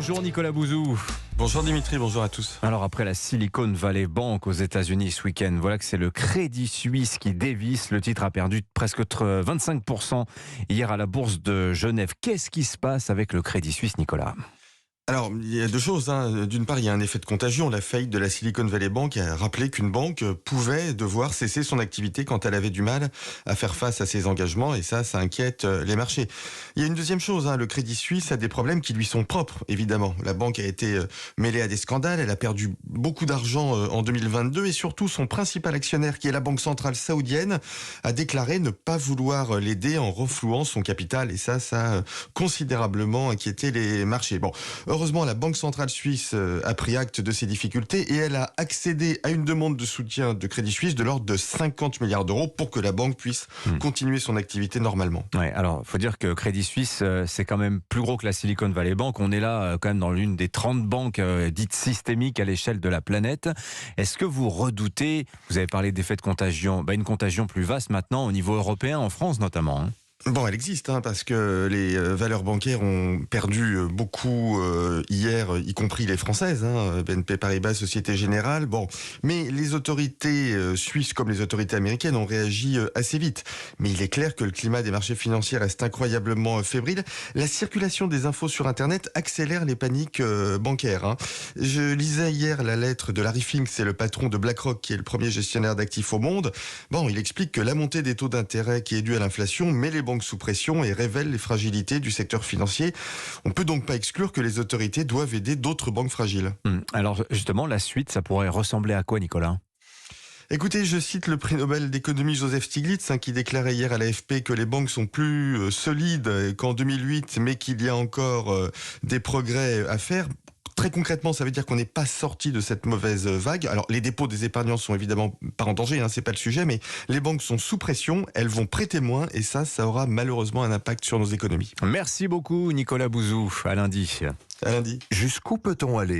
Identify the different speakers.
Speaker 1: Bonjour Nicolas Bouzou.
Speaker 2: Bonjour Dimitri, bonjour à tous.
Speaker 1: Alors après la Silicon Valley Bank aux États-Unis ce week-end, voilà que c'est le Crédit Suisse qui dévisse. Le titre a perdu presque 25% hier à la bourse de Genève. Qu'est-ce qui se passe avec le Crédit Suisse, Nicolas ?
Speaker 2: Alors, il y a deux choses. D'une part, il y a un effet de contagion. La faillite de la Silicon Valley Bank a rappelé qu'une banque pouvait devoir cesser son activité quand elle avait du mal à faire face à ses engagements. Et ça inquiète les marchés. Il y a une deuxième chose. Le Crédit Suisse a des problèmes qui lui sont propres, évidemment. La banque a été mêlée à des scandales. Elle a perdu beaucoup d'argent en 2022. Et surtout, son principal actionnaire, qui est la Banque centrale saoudienne, a déclaré ne pas vouloir l'aider en renflouant son capital. Et ça a considérablement inquiété les marchés. Bon, heureusement, la Banque centrale suisse a pris acte de ces difficultés et elle a accédé à une demande de soutien de Crédit Suisse de l'ordre de 50 milliards d'euros pour que la banque puisse continuer son activité normalement.
Speaker 1: Ouais, alors, il faut dire que Crédit Suisse, c'est quand même plus gros que la Silicon Valley Bank. On est là quand même dans l'une des 30 banques dites systémiques à l'échelle de la planète. Est-ce que vous redoutez, vous avez parlé d'effet de contagion, une contagion plus vaste maintenant au niveau européen, en France notamment,
Speaker 2: Bon, elle existe, parce que les valeurs bancaires ont perdu beaucoup hier, y compris les françaises, BNP Paribas, Société Générale. Bon, mais les autorités suisses comme les autorités américaines ont réagi assez vite. Mais il est clair que le climat des marchés financiers reste incroyablement fébrile. La circulation des infos sur Internet accélère les paniques bancaires. Je lisais hier la lettre de Larry Fink, c'est le patron de BlackRock, qui est le premier gestionnaire d'actifs au monde. Bon, il explique que la montée des taux d'intérêt qui est due à l'inflation met les banques sous pression et révèle les fragilités du secteur financier. On ne peut donc pas exclure que les autorités doivent aider d'autres banques fragiles.
Speaker 1: Alors justement, la suite, ça pourrait ressembler à quoi, Nicolas ?
Speaker 2: Écoutez, je cite le prix Nobel d'économie Joseph Stiglitz, qui déclarait hier à l'AFP que les banques sont plus solides qu'en 2008, mais qu'il y a encore des progrès à faire. Très concrètement, ça veut dire qu'on n'est pas sorti de cette mauvaise vague. Alors, les dépôts des épargnants sont évidemment pas en danger, c'est pas le sujet, mais les banques sont sous pression, elles vont prêter moins, et ça aura malheureusement un impact sur nos économies.
Speaker 1: Merci beaucoup, Nicolas Bouzou. À lundi.
Speaker 2: À lundi.
Speaker 3: Jusqu'où peut-on aller ?